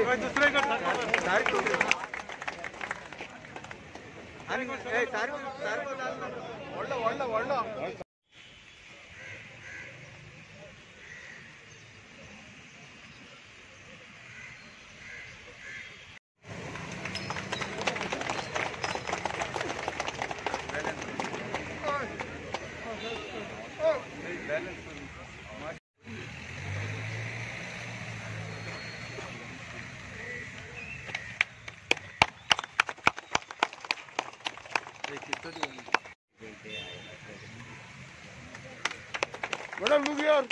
Madam look here.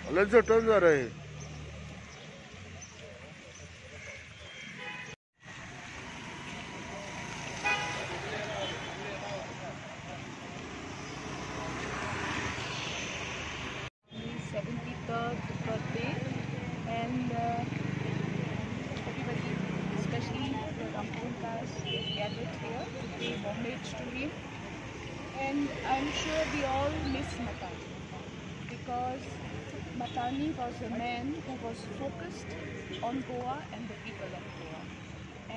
अलग से turn जा रहे हैं. Birthday, and everybody, especially the Rampunkas, gathered here to pay homage to him. And I'm sure we all miss Matani, because Matani was a man who was focused on Goa and the people of Goa,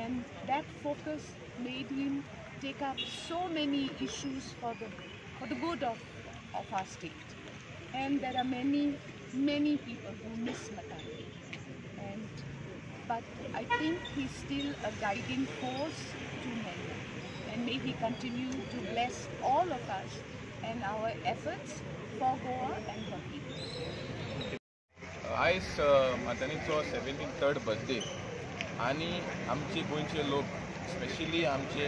and that focus made him take up so many issues for the good of our state. And there are many people who miss Matani, but I think he's still a guiding force to many, and may he continue to bless all of us and our efforts for Goa and for people. आयज मातानीचो 73rd birthday आनी आमचे गोंयचे लोक specially आमचे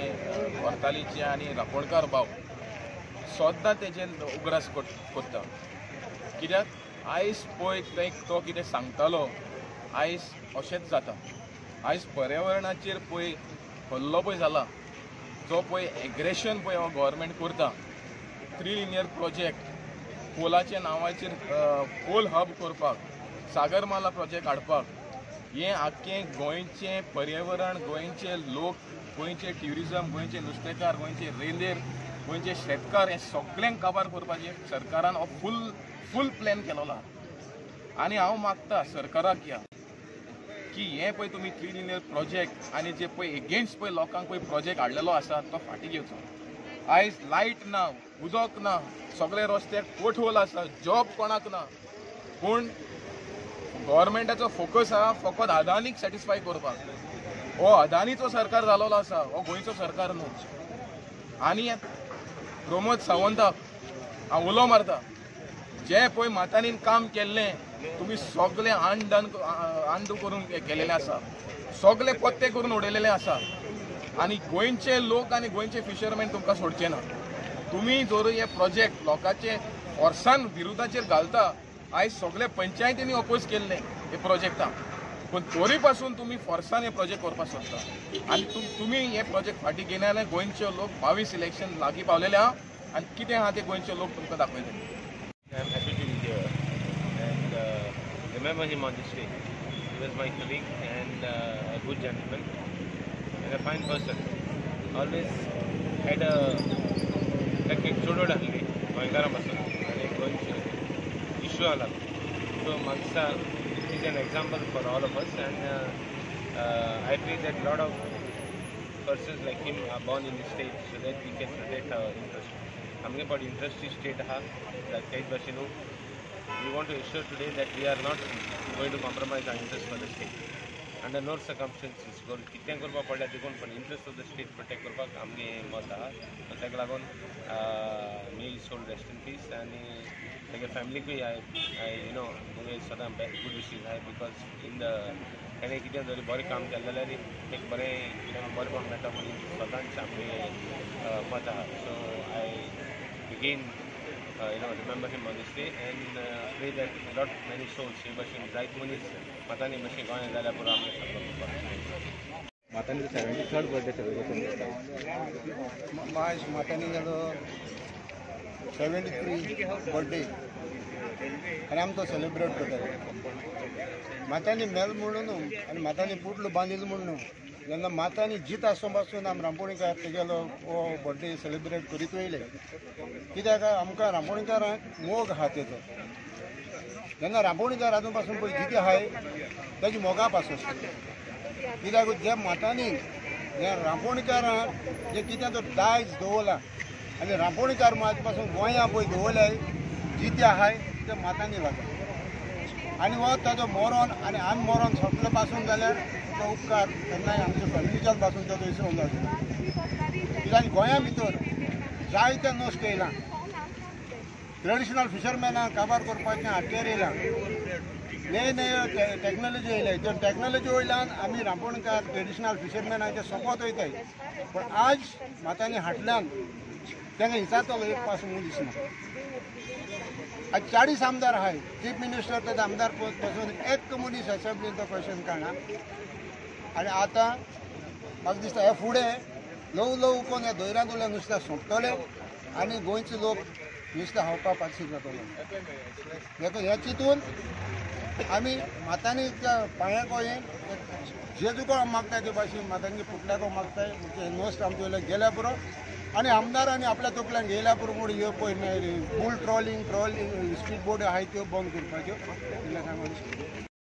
कोर्तालीचे आनी रापणकार भाव सद्दां तेजे उगडास करता. कित्याक आयज पळय तो कितें सांगतालो आयज अशेंच जाता. आयज पर्यावरणाचेर पळय हल्लो पळय जाला, जो पळय एग्रेशन पळय हो गव्हर्मेंट करता. 3 लिनियर प्रोजेक्ट कोलाच्या नांवाचेर कोल हब करपाक, सागरमाला प्रोजेक्ट हाडपाक, हें आख्खें गोंयचें पर्यावरण, गोंयचे लोक, गोंयचे ट्युरिजम, गोंयचे नुस्तेकार, गोंयचे रेल्वेर, गोंयचे शेतकार हें सगळ्यांक काबार करपाचें सरकारान हो फूल प्लॅन केलेलो आहा. आनी हांव मागता सरकाराक या की हें पळय तुमी 3 लिनियर प्रोजेक्ट आनी जे पळय एगेन्स्ट पळय लोकांक पळय प्रोजेक्ट हाडलेलो आसा तो फाटीं घेवचो. आयज लायट ना, उदक ना, सगळे रस्ते पोटहोल आसा, जॉब कोणाक ना. पूण गव्हर्मेंटाचो फोकस आहा फकत अदानीक सॅटिस्फाय करपाक. हो अदानीचो सरकार जालोलो आसा, हो गोंयचो सरकार न्हू. आनी प्रमोद सावंताक हांव उलो मारता, जे पळय मातानीन काम केल्लें तुमी सगळे आंड करून केलेलें आसा, सगळे पत्ते करून उडयलेले आसा. आनी गोंयचे लोक आनी गोंयचे फिशरमॅन तुमकां सोडचे ना. तुमी जर हे प्रोजेक्ट लोकांचे वर्सान विरोधाचेर घालता. आयज सगळे पंचायतींनी अपोज केल्ले हे प्रोजेक्टाक, पूण तरी पासून तुमी फोर्सान हे प्रोजेक्ट करपाक सोदता. आनी तुमी हे प्रोजेक्ट फाटीं घेयना जाल्यार गोंयचे लोक 22 इलेक्शन लागीं पावलेले आहा आनी कितें आहा ते गोंयचे लोक तुमकां दाखयतले. I'm happy to be here and remember him on this day. He was my colleague and a good gentleman and a fine person. Always had a like एक जोडोड आहली गोंयकारां पासून आनी गोंयचे इश्यू आला. So Magsa is an example for all of us, and I pray that a lot of persons like him are born in this state so that we can protect our interests. आमगे पड industry state आहा तेच भाशेन we want to assure today that we are not going to compromise our interest for the state under no circumstances. कितें करपाक पडल्या देखून पण interest of the state protect करपाक आमगे मत आहा. ताका लागून मे सोल रेस्ट इन पीस आनी तागे फॅमिलीकूय आय यू नो मुगे सदां गूड विशीज आहाय बिकॉज इन द ताणें कितें जरी बरें काम केलें जाल्यार एक बरें बरेंपण मेळटा म्हणून सदांच आमगे मत आहा. So I again remember him on this day and pray that lot many souls he bashing right munis matani bashing goya zala pura amne sabab matani 73rd birthday celebration matani 73 birthday आनी आमी तो celebrate करता मातांनी mail म्हणून आनी मातांनी पुटलो बांदिल्लो म्हणून जेन्ना मातांनी जीत आसूं पासून आमी रांपोणीकार तेगेलो हो बर्थडे सेलिब्रेट करीत वयले कित्याक आमकां रांपोणीकारांक मोग आहा तेजो जेन्ना रांपोणीकार आजून पासून पळय जिते आहाय तेजी मोगाप आसूं कित्याक जे मातांनी जे रांपोणीकारांक जे कितें तो दायज दवरला आनी रांपोणीकार आज पासून गोंया पळय दवरल्याय जिते आहाय ते मातांनी लागला आनी हो ताजो मरण आनी आमी मरण सोंपले पासून जाल्यार तो उपकार केन्नाय आमच्या फॅमिलीच्याच पासून तो विसरूंक जाय कित्याक गोंया भितर जायते नश्ट येयला ट्रेडिशनल फिशरमॅनाक काबार करपाचें हातेर येयलां नये नये टॅक्नॉलॉजी येयले त्या टॅक्नॉलॉजी वयल्यान आमी रांपोणकार ट्रेडिशनल फिशरमॅनाचे सोंपत वयताय पण आज मातांनी हाटल्यान तांकां हिसाबतो एक पासून दिसना आज 40 आमदार आहाय चीफ मिनिस्टर ते आमदार पासून एक मनीस असेंब्लीन तो क्वेश्चन काडना आनी आतां म्हाका दिसता हे फुडें ल्हव ल्हव कोण हे दोयऱ्यांत उरलें नुस्तें सोंपतले आनी गोंयचे लोक नुस्तें खावपाक पासून जातले देखून हे चिंतून आमी मातांनी त्या पांयाक येवन जेजूको मागताय ते भाशेन मातांची पुटल्याको मागताय म्हणजे नोस्ट आमचे वयले गेल्या पुरो आनी आमदारांनी आपल्या तकल्यान गेल्या पुरो म्हूण ह्यो पळय बुल ट्रॉलिंग स्पीड बोट आहाय त्यो बंद करपाच्यो